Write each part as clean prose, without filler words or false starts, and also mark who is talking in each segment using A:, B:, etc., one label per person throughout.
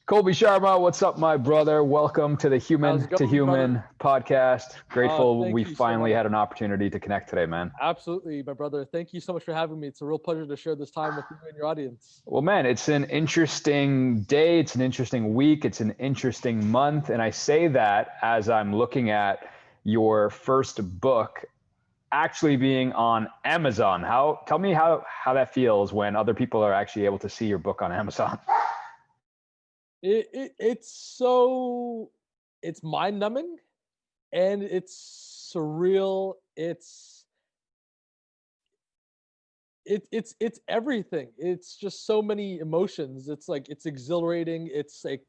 A: Colby Sharma, what's up, my brother? Welcome to the
B: How's
A: Human
B: it
A: to
B: going, brother?
A: Human podcast. Grateful we
B: Thank you so
A: finally
B: much.
A: had an opportunity to connect today, man.
B: Absolutely, my brother. Thank you so much for having me. It's a real pleasure to share this time with you and your audience.
A: Well, man, it's an interesting day. It's an interesting week. It's an interesting month. And I say that as I'm looking at your first book actually being on Amazon. Tell me how that feels when other people are actually able to see your book on Amazon.
B: It's mind numbing and it's surreal. It's everything. It's just so many emotions. It's like it's exhilarating. It's like,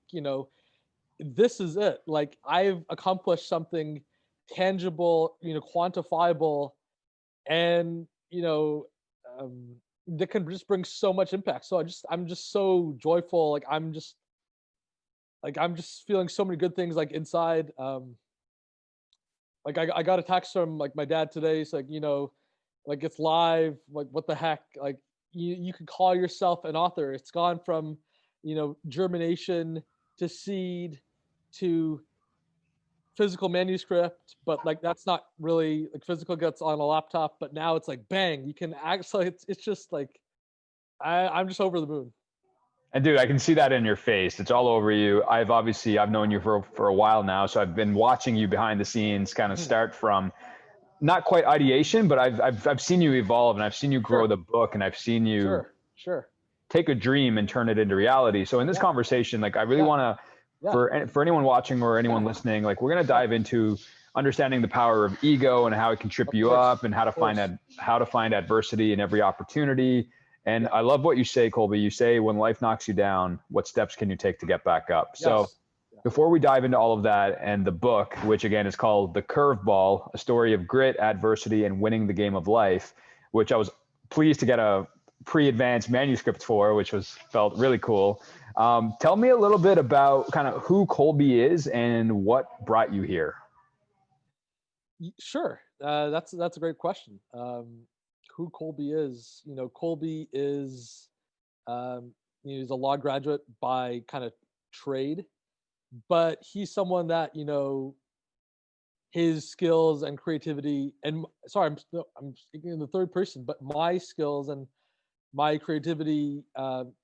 B: this is it. Like I've accomplished something tangible, quantifiable, and um, that can just bring so much impact. So I'm just so joyful. I'm just feeling so many good things like inside. I got a text from like my dad today. It's like, like it's live. Like what the heck? Like you can call yourself an author. It's gone from, germination to seed to physical manuscript, but like that's not really like physical gets on a laptop, but now it's like bang, you can actually it's just like I'm just over the moon.
A: And dude, I can see that in your face. It's all over you. I've known you for a while now, so I've been watching you behind the scenes kind of
B: Mhm.
A: start from not quite ideation, but I've seen you evolve and I've seen you grow
B: Sure,
A: the book and I've seen you
B: sure.
A: take a dream and turn it into reality. So in this
B: Yeah,
A: conversation, like I really
B: yeah,
A: want to
B: yeah,
A: for anyone watching or anyone listening, like we're going to
B: yeah.
A: dive into understanding the power of ego and how it can trip you up and
B: Of course.
A: how to find adversity in every opportunity. And
B: Yeah.
A: I love what you say, Colby. You say when life knocks you down, what steps can you take to get back up? So
B: Yes. Yeah.
A: before we dive into all of that and the book, which again is called The Curveball, a story of grit, adversity, and winning the game of life, which I was pleased to get a pre-advanced manuscript for, which was felt really cool. Tell me a little bit about kind of who Colby is and what brought you here.
B: Sure. That's a great question. Who Colby is? Colby is he's a law graduate by kind of trade, but he's someone that his skills and creativity and sorry, I'm speaking in the third person, but my skills and my creativity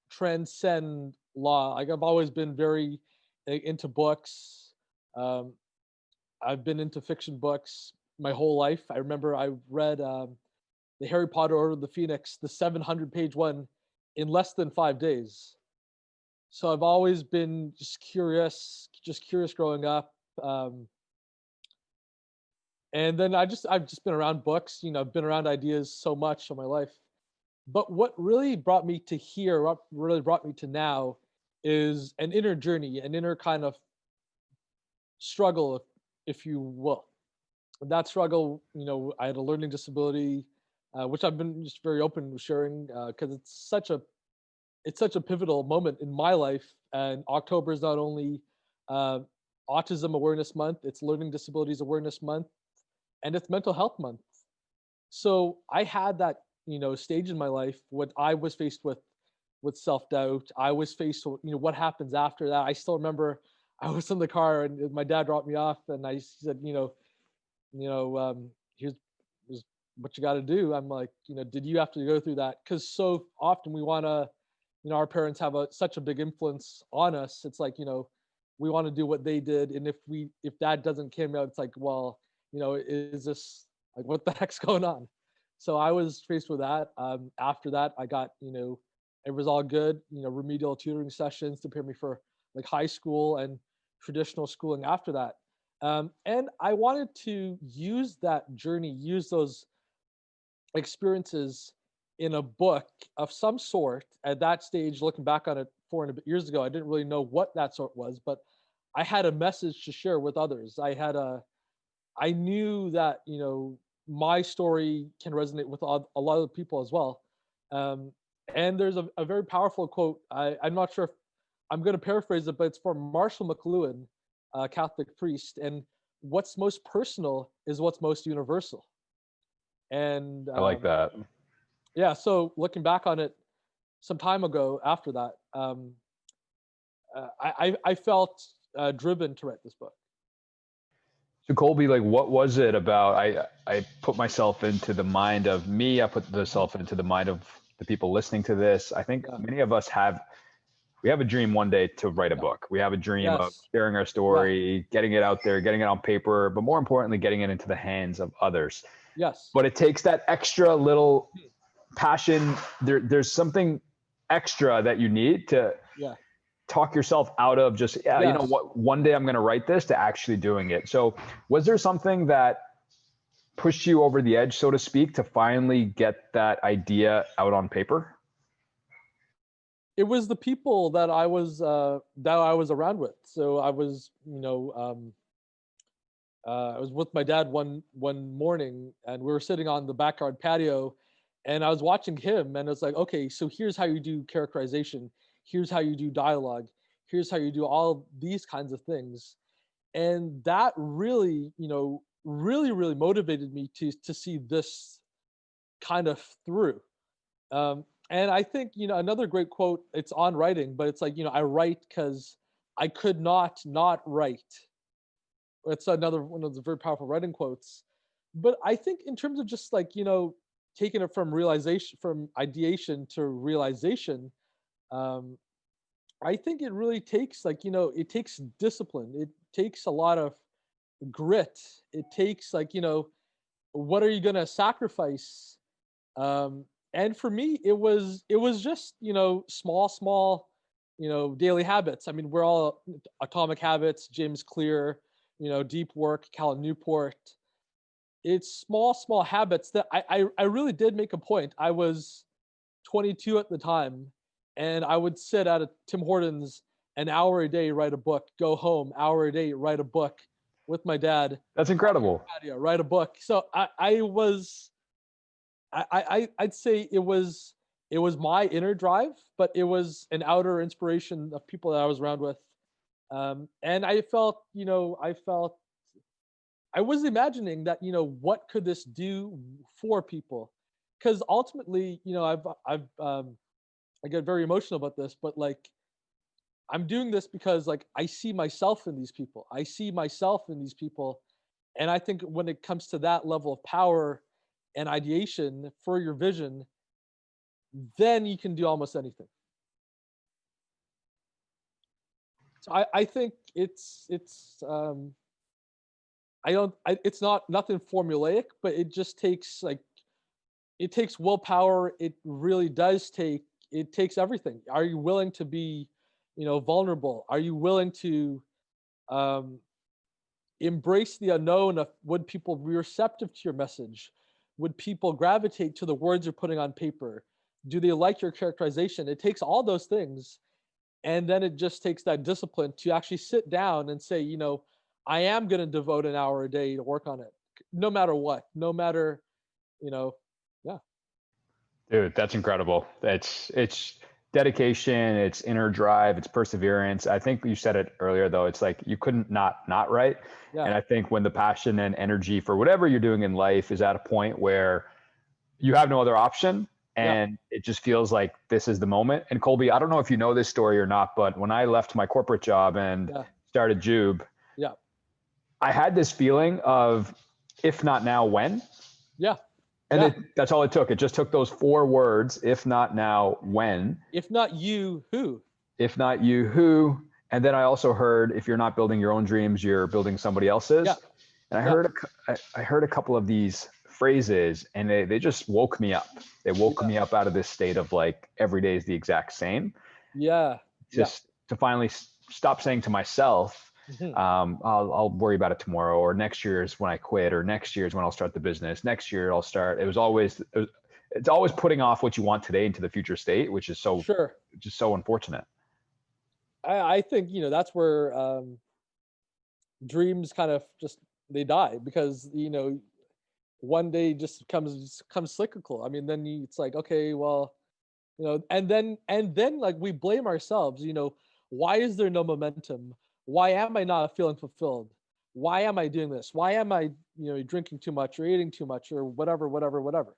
B: transcend law. Like I've always been very into books. Um, I've been into fiction books my whole life. I remember I read the Harry Potter Order of the Phoenix, the 700-page one, in less than 5 days. So I've always been just curious growing up. And then I've just been around books. I've been around ideas so much in my life. But what really brought me to here, what really brought me to now, is an inner journey, an inner kind of struggle, if you will. And that struggle, I had a learning disability, which I've been just very open with sharing because it's such a pivotal moment in my life. And October is not only uh, Autism Awareness Month, it's Learning Disabilities Awareness Month, and it's Mental Health Month. So I had that stage in my life when I was faced with self doubt. I was faced with what happens after that. I still remember I was in the car and my dad dropped me off, and I said, here's, here's what you got to do. I'm like, did you have to go through that? Because so often we want to, our parents have such a big influence on us. It's like we want to do what they did, and if that doesn't come out, it's like, well, is this like what the heck's going on? So I was faced with that. After that, I got it was all good. Remedial tutoring sessions to prepare me for like high school and traditional schooling after that. And I wanted to use that journey, use those experiences in a book of some sort. At that stage, looking back on it 4 and a bit years ago, I didn't really know what that sort was, but I had a message to share with others. I knew that my story can resonate with a lot of people as well. Um, and there's a very powerful quote. I'm not sure if I'm going to paraphrase it, but it's from Marshall McLuhan, a Catholic priest. And what's most personal is what's most universal. And
A: I like that.
B: yeah, so looking back on it, some time ago after that, I felt driven to write this book.
A: So Colby, like, what was it about? I put myself into the mind of me. I put myself into the mind of the people listening to this. I think
B: Yeah.
A: many of us we have a dream one day to write a book. We have a dream of
B: Yes.
A: sharing our
B: Yeah.
A: story, getting it out there, getting it on paper, but more importantly, getting it into the hands of others.
B: Yes.
A: But it takes that extra little passion. There's something extra that you need to
B: Yeah.
A: talk yourself out of just, yeah, you know
B: Yes.
A: what, one day I'm going to write this, to actually doing it. So was there something that pushed you over the edge, so to speak, to finally get that idea out on paper?
B: It was the people that I was around with. So I was, I was with my dad one morning, and we were sitting on the backyard patio, and I was watching him, and it's like, okay, so here's how you do characterization, here's how you do dialogue, here's how you do all these kinds of things, and that really, really motivated me to see this kind of through. And I think, another great quote, it's on writing, but it's like, I write because I could not write. It's another one of the very powerful writing quotes. But I think in terms of just like, taking it from realization, from ideation to realization, um, I think it really takes like, it takes discipline. It takes a lot of grit. It takes like, what are you going to sacrifice? Um, and for me, it was just, small, daily habits. I mean, we're all Atomic Habits, James Clear, Deep Work, Cal Newport. It's small habits that I really did make a point. I was 22 at the time, and I would sit at a Tim Hortons an hour a day, write a book, go home, hour a day, write a book with my dad,
A: That's incredible.
B: patio, write a book. So I was I'd say it was my inner drive, but it was an outer inspiration of people that I was around with. And I was imagining that, what could this do for people? Because ultimately, I get very emotional about this, but like I'm doing this because like I see myself in these people. I see myself in these people. And I think when it comes to that level of power and ideation for your vision, then you can do almost anything. So I think it's not nothing formulaic, but it just takes like it takes willpower. It really does takes everything. Are you willing to be, vulnerable? Are you willing to um, embrace the unknown of would people be receptive to your message? Would people gravitate to the words you're putting on paper? Do they like your characterization? It takes all those things. And then it just takes that discipline to actually sit down and say, I am going to devote an hour a day to work on it, no matter what, no matter, yeah.
A: Dude, that's incredible. It's dedication, it's inner drive, it's perseverance. I think you said it earlier though. It's like you couldn't not write.
B: Yeah.
A: And I think when the passion and energy for whatever you're doing in life is at a point where you have no other option
B: Yeah.
A: and it just feels like this is the moment. And Colby, I don't know if you know this story or not, but when I left my corporate job and
B: Yeah.
A: started Jube,
B: Yeah.
A: I had this feeling of if not now, when?
B: Yeah.
A: And
B: Yeah.
A: that's all it took. It just took those four words, if not now, when?
B: If not you, who?
A: If not you, who? And then I also heard if you're not building your own dreams, you're building somebody
B: Yeah.
A: else's. And
B: Yeah.
A: I heard a couple of these phrases and they just woke me up. They woke
B: Yeah.
A: me up out of this state of like every day is the exact same.
B: Yeah. Yeah.
A: Just to finally stop saying to myself,
B: Mhm.
A: I'll worry about it tomorrow, or next year is when I quit, or next year is when I'll start the business. Next year I'll start. It's always putting off what you want today into the future state, which is
B: Sure.
A: just so unfortunate.
B: I think, that's where dreams kind of just they die because, one day just comes cyclical. I mean, then it's like, okay, well, and then like we blame ourselves. Why is there no momentum? Why am I not feeling fulfilled? Why am I doing this? Why am I, drinking too much or eating too much or whatever, whatever, whatever?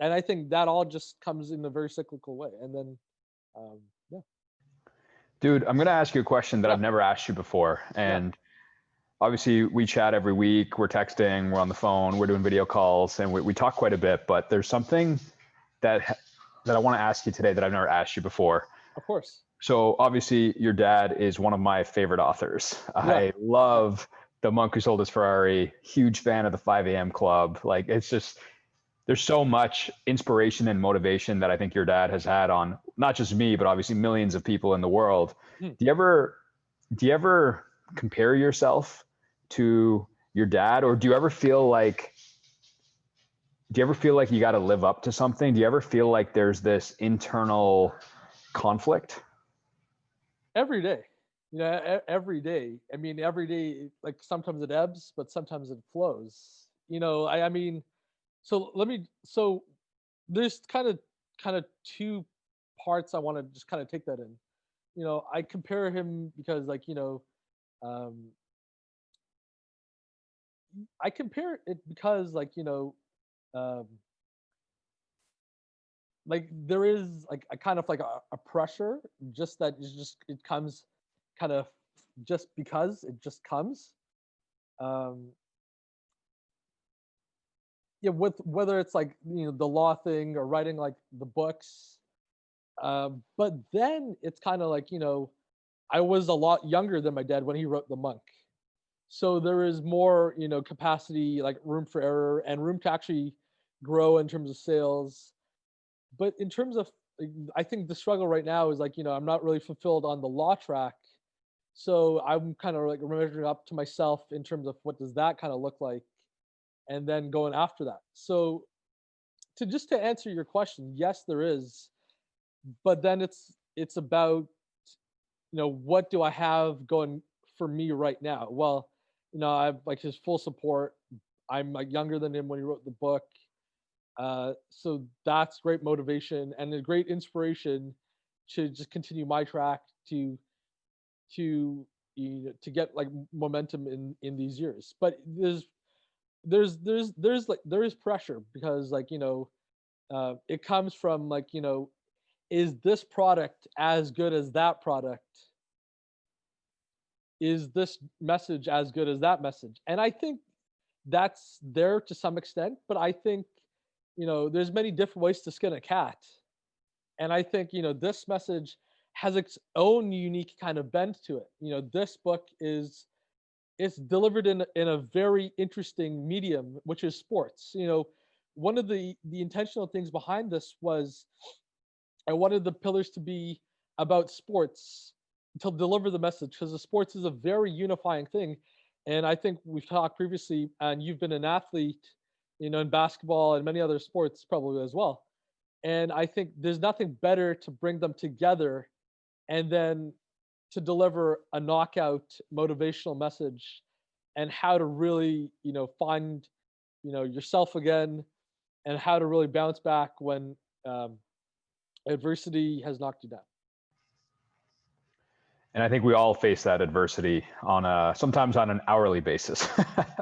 B: And I think that all just comes in a very cyclical way. And then, yeah,
A: Dude, I'm going to ask you a question that
B: Yeah,
A: I've never asked you before.
B: yeah,
A: And obviously, we chat every week. We're texting, we're on the phone, we're doing video calls, and we talk quite a bit. But there's something that that I want to ask you today that I've never asked you before.
B: of course.
A: So obviously, your dad is one of my favorite authors.
B: Yeah,
A: I love The Monk Who Sold His Ferrari. Huge fan of the 5 a.m. Club. Like, it's just there's so much inspiration and motivation that I think your dad has had on not just me, but obviously millions of people in the world.
B: hmm.
A: Do you ever compare yourself to your dad, or do you ever feel like you got to live up to something? Do you ever feel like there's this internal conflict?
B: Every day. Every day. I mean, every day. Like sometimes it ebbs, but sometimes it flows. I mean, so let me. So there's kind of two parts I want to just kind of take that in. I compare him because um, I compare it because um, like there is like a kind of like a pressure, just that is just it comes kind of just because it just comes. Um, yeah, with whether it's like the law thing or writing like the books. But then it's kind of like I was a lot younger than my dad when he wrote The Monk. So there is more, capacity, like room for error and room to actually grow in terms of sales. But in terms of, I think the struggle right now is like, I'm not really fulfilled on the law track. So I'm kind of like measuring up to myself in terms of what does that kind of look like, and then going after that. So to answer your question, yes, there is, but then it's about what do I have going for me right now? Well, I have like his full support. I'm like younger than him when he wrote the book. So that's great motivation and a great inspiration to just continue my track to to get like momentum in these years. But there is pressure because it comes from is this product as good as that product? Is this message as good as that message? And I think that's there to some extent, but I think there's many different ways to skin a cat, and I think this message has its own unique kind of bend to it. This book is it's delivered in a very interesting medium, which is sports. One of the intentional things behind this was I wanted the pillars to be about sports to deliver the message, because the sports is a very unifying thing. And I think we've talked previously, and you've been an athlete, in basketball and many other sports probably as well. And I think there's nothing better to bring them together and then to deliver a knockout motivational message and how to really, find, yourself again, and how to really bounce back when um, adversity has knocked you down.
A: And I think we all face that adversity sometimes on an hourly basis.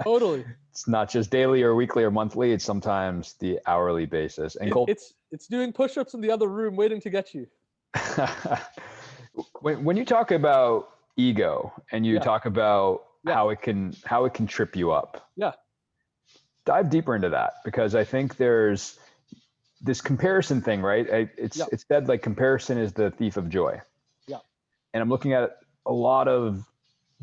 B: Totally.
A: It's not just daily or weekly or monthly. It's sometimes the hourly basis. And Cole,
B: It's doing push-ups in the other room waiting to get you.
A: when you talk about ego and you
B: Yeah.
A: talk about
B: Yeah.
A: how it can trip you up,
B: Yeah.
A: dive deeper into that, because I think there's this comparison thing, right?
B: Yeah.
A: It's said like comparison is the thief of joy.
B: Yeah.
A: And I'm looking at a lot of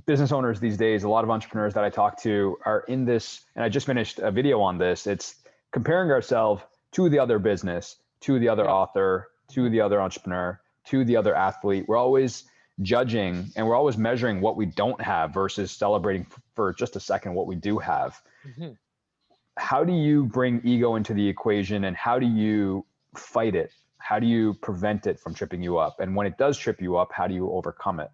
A: business owners these days, a lot of entrepreneurs that I talk to are in this, and I just finished a video on this. It's comparing ourselves to the other business, to the other
B: Yeah.
A: author, to the other entrepreneur, to the other athlete. We're always judging and we're always measuring what we don't have versus celebrating for just a second what we do have.
B: Mm-hmm.
A: How do you bring ego into the equation, and how do you fight it? How do you prevent it from tripping you up? And when it does trip you up, how do you overcome it?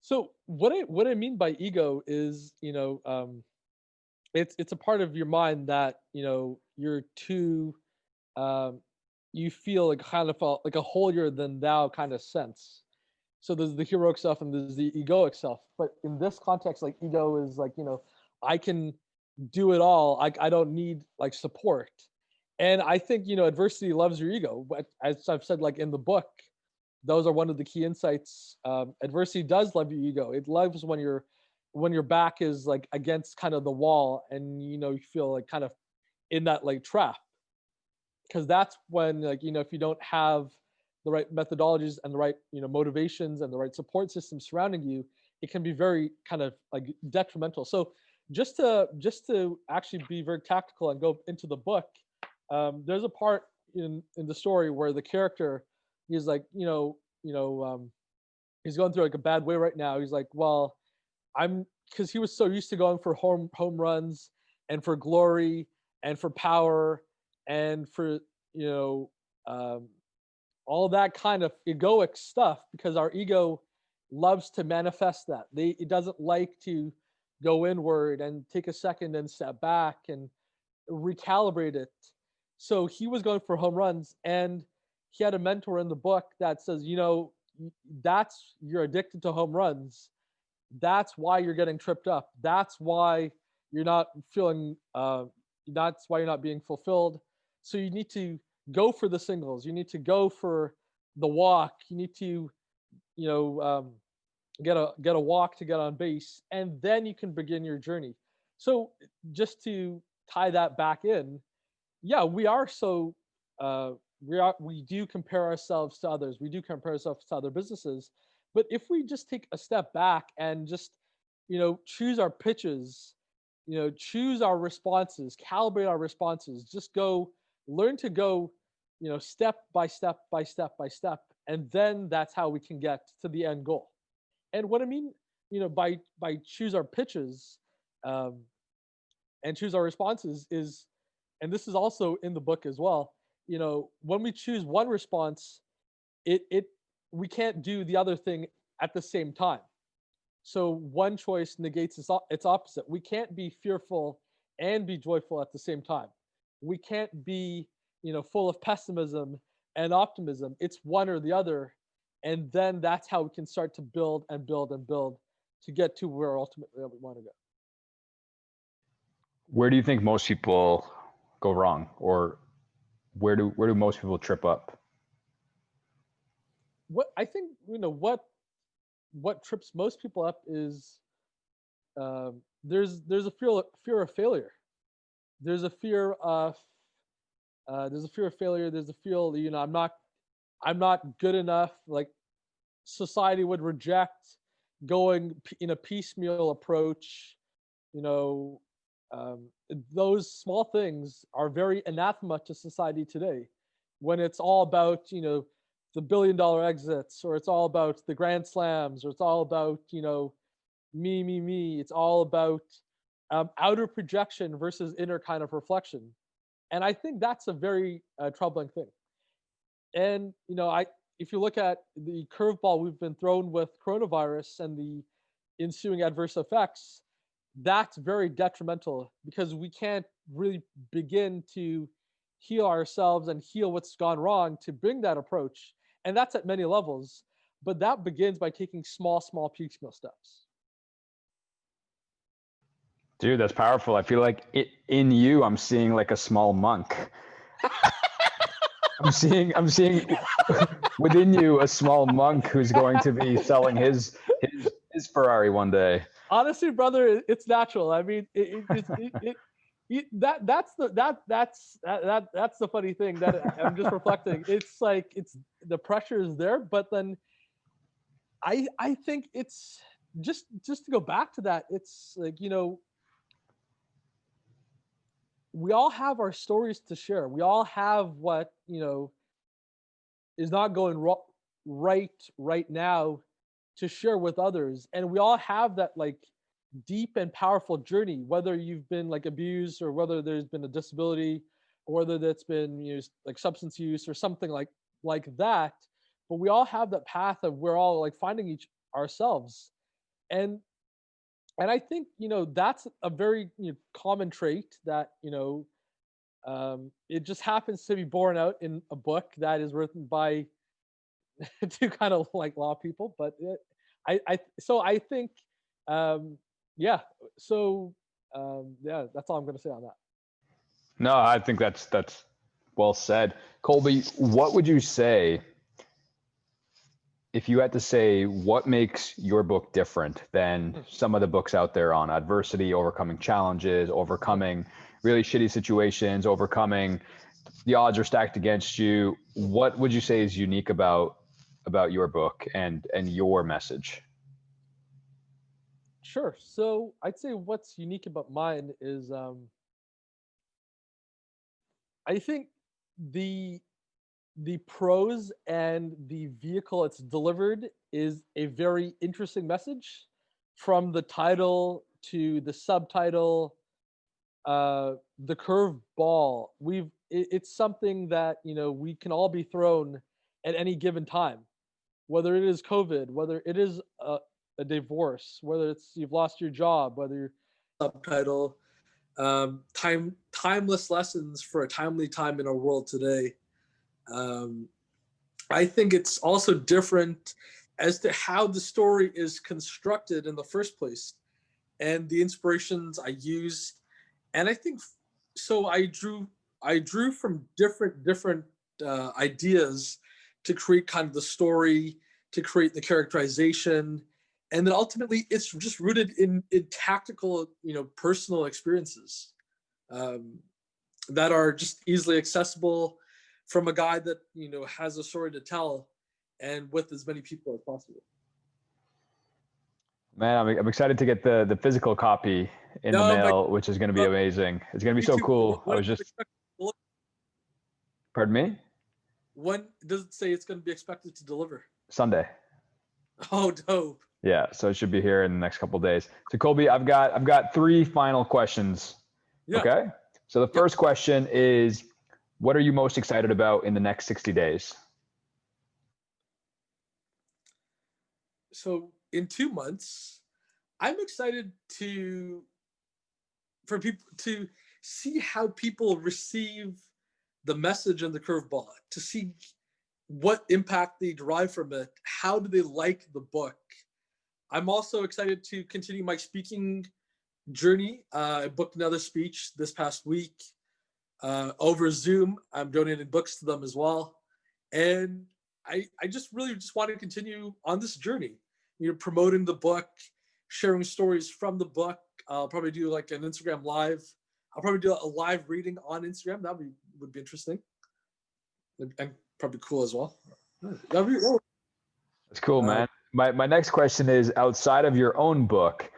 B: So what I mean by ego is, it's a part of your mind that you're too you feel like kind of like a holier than thou kind of sense. So there's the heroic self and there's the egoic self. But in this context, like ego is like, I can do it all. I don't need like support. And I think, adversity loves your ego. But as I've said, like in the book, those are one of the key insights. Adversity does love your ego. It loves when your back is like against kind of the wall, and you feel like kind of in that like trap, because that's when, like, if you don't have the right methodologies and the right motivations and the right support system surrounding you, it can be very kind of like detrimental. So just to actually be very tactical and go into the book, there's a part in the story where the character, he's like, he's going through like a bad way right now. He's like, well, because he was so used to going for home runs and for glory and for power and for all that kind of egoic stuff, because our ego loves to manifest that. It doesn't like to go inward and take a second and step back and recalibrate it. So he was going for home runs, and he had a mentor in the book that says, you're addicted to home runs. That's why you're getting tripped up. That's why you're not feeling, that's why you're not being fulfilled. So you need to go for the singles. You need to go for the walk. You need to, get a walk to get on base, and then you can begin your journey. So just to tie that back in, yeah, we do compare ourselves to others. We do compare ourselves to other businesses. But if we just take a step back and just, choose our pitches, choose our responses, calibrate our responses, just learn to go, step by step by step by step. And then that's how we can get to the end goal. And what I mean, by choose our pitches, and choose our responses is, and this is also in the book as well, when we choose one response, we can't do the other thing at the same time. So one choice negates its opposite. We can't be fearful and be joyful at the same time. We can't be, full of pessimism and optimism. It's one or the other. And then that's how we can start to build and build and build to get to where ultimately we want to go.
A: Where do you think most people go wrong, or where do most people trip up?
B: What I think, what trips most people up is, there's a fear of failure. There's a fear of failure. There's a feel that, I'm not good enough. Like, society would reject going in a piecemeal approach. Those small things are very anathema to society today, when it's all about, the $1 billion exits, or it's all about the grand slams, or it's all about, me. It's all about outer projection versus inner kind of reflection. And I think that's a very troubling thing. And, if you look at the curveball we've been thrown with coronavirus and the ensuing adverse effects, that's very detrimental, because we can't really begin to heal ourselves and heal what's gone wrong to bring that approach. And that's at many levels, but that begins by taking small piecemeal steps.
A: Dude, that's powerful. I feel like in you, I'm seeing like a small monk. I'm seeing within you a small monk who's going to be selling his Ferrari one day.
B: Honestly, brother, it's natural. I mean, that's the funny thing that I'm just reflecting. It's like, the pressure is there, but then I think it's just to go back to that. It's like, we all have our stories to share. We all have what, is not going right now to share with others. And we all have that like deep and powerful journey, whether you've been like abused, or whether there's been a disability, or whether that's been like substance use or something like that. But we all have that path of, we're all like finding ourselves. And I think, that's a very common trait that, it just happens to be born out in a book that is written by two kind of like law people. But I think, yeah. So, yeah, that's all I'm going to say on that.
A: No, I think that's well said. Colby, what would you say if you had to say what makes your book different than some of the books out there on adversity, overcoming challenges, overcoming really shitty situations, overcoming the odds are stacked against you, what would you say is unique about your book and your message?
B: Sure. So I'd say what's unique about mine is I think the the prose and the vehicle it's delivered is a very interesting message, from the title to the subtitle, the curved ball. It's something that, we can all be thrown at any given time, whether it is COVID, whether it is a divorce, whether it's you've lost your job, whether you're subtitle, timeless lessons for a timely time in our world today. Um, I think it's also different as to how the story is constructed in the first place and the inspirations I used. And I think so. I drew from different ideas to create kind of the story, to create the characterization, and then ultimately it's just rooted in tactical, personal experiences um, that are just easily accessible from a guy that has a story to tell, and with as many people as possible.
A: Man, I'm excited to get the physical copy in the
B: No,
A: mail, which is going to be amazing. It's going to be so cool. I was just, pardon me?
B: When does it say it's going to be expected to deliver?
A: Sunday.
B: Oh, dope.
A: Yeah, so it should be here in the next couple of days. So Colby, I've got three final questions.
B: Yeah.
A: Okay. So the first question is, what are you most excited about in the next 60 days?
B: So in 2 months, I'm excited for people to see how people receive the message and the curveball, to see what impact they derive from it. How do they like the book? I'm also excited to continue my speaking journey. I booked another speech this past week over Zoom. I'm donating books to them as well. And I just really just want to continue on this journey, promoting the book, sharing stories from the book. I'll probably do like an Instagram live. I'll probably do a live reading on Instagram. Would be interesting and probably cool as well. That'd be cool.
A: That's cool, man. My next question is, outside of your own book,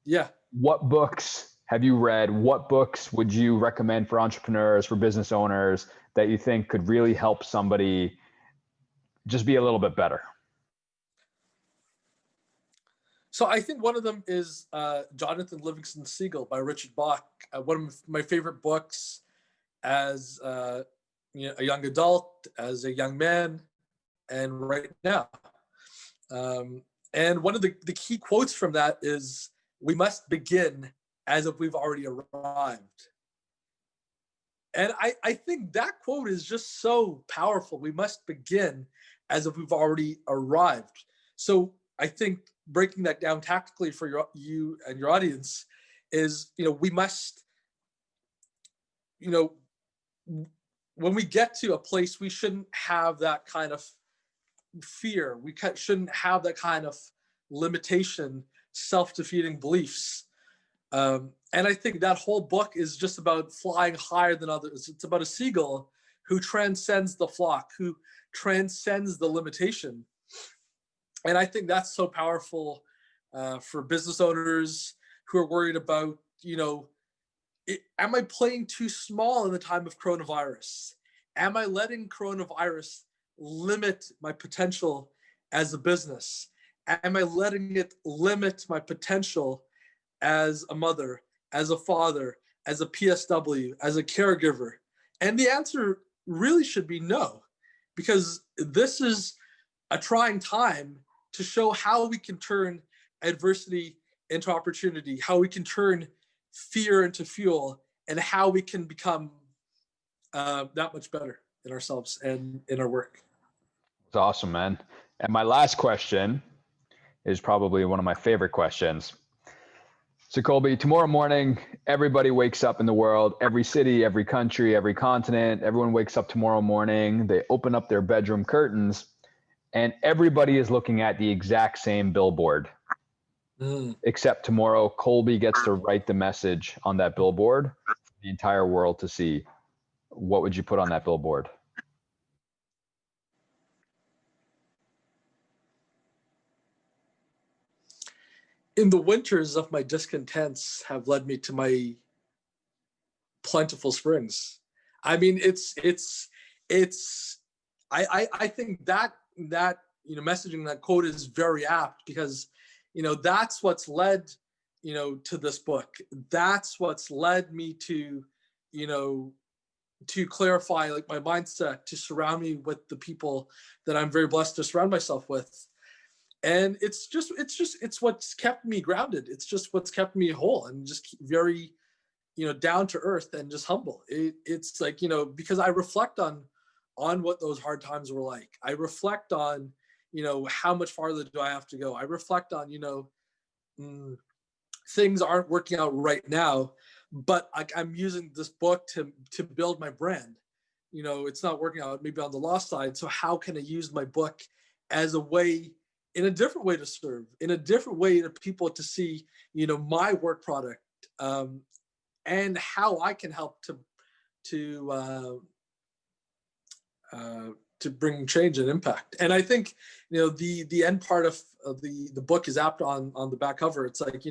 B: yeah.
A: What books have you read? What books would you recommend for entrepreneurs, for business owners, that you think could really help somebody just be a little bit better?
B: So I think one of them is Jonathan Livingston Seagull by Richard Bach. One of my favorite books as a young adult, as a young man, and right now. And one of the key quotes from that is, "We must begin as if we've already arrived." And I think that quote is just so powerful. We must begin as if we've already arrived. So I think breaking that down tactically for you and your audience is, we must, when we get to a place, we shouldn't have that kind of fear. We shouldn't have that kind of limitation, self-defeating beliefs. And I think that whole book is just about flying higher than others. It's about a seagull who transcends the flock, who transcends the limitation. And I think that's so powerful for business owners who are worried about, am I playing too small in the time of coronavirus? Am I letting coronavirus limit my potential as a business? Am I letting it limit my potential as a mother, as a father, as a PSW, as a caregiver? And the answer really should be no, because this is a trying time to show how we can turn adversity into opportunity, how we can turn fear into fuel, and how we can become that much better in ourselves and in our work.
A: It's awesome, man. And my last question is probably one of my favorite questions. So Colby, tomorrow morning, everybody wakes up in the world, every city, every country, every continent, everyone wakes up tomorrow morning, they open up their bedroom curtains, and everybody is looking at the exact same billboard. Except tomorrow, Colby gets to write the message on that billboard for the entire world to see. What would you put on that billboard?
B: In the winters of my discontents have led me to my plentiful springs. I mean, I think that messaging, that quote is very apt, because that's what's led to this book. That's what's led me to to clarify like my mindset, to surround me with the people that I'm very blessed to surround myself with. And it's what's kept me grounded. It's just what's kept me whole and just very down to earth and just humble. It's like because I reflect on what those hard times were like. I reflect on how much farther do I have to go. I reflect on things aren't working out right now, but I'm using this book to build my brand. It's not working out maybe on the law side, so how can I use my book as a way, in a different way, to serve, in a different way to people to see my work product, and how I can help to bring change and impact. And I think the end part of the book is apt on the back cover. It's like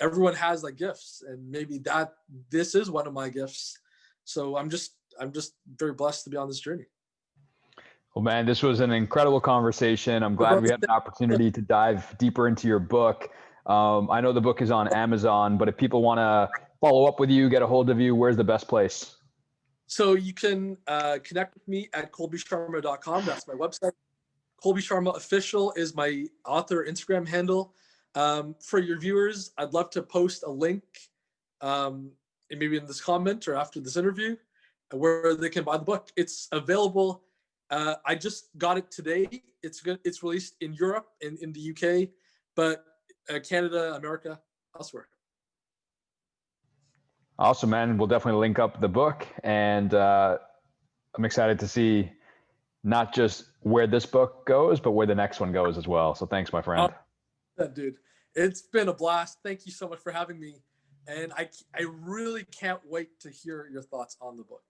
B: everyone has like gifts, and maybe this is one of my gifts. So I'm just very blessed to be on this journey.
A: Well, man, this was an incredible conversation. I'm glad we had an opportunity to dive deeper into your book. I know the book is on Amazon, but if people want to follow up with you, get a hold of you, where's the best place?
B: So you can connect with me at colbysharma.com. That's my website. Colby Sharma Official is my author Instagram handle. For your viewers, I'd love to post a link, maybe in this comment or after this interview, where they can buy the book. It's available. I just got it today. It's good. It's released in Europe and in the UK, but Canada, America, elsewhere.
A: Awesome, man. We'll definitely link up the book, and I'm excited to see not just where this book goes, but where the next one goes as well. So thanks, my friend.
B: Dude, it's been a blast. Thank you so much for having me. And I really can't wait to hear your thoughts on the book.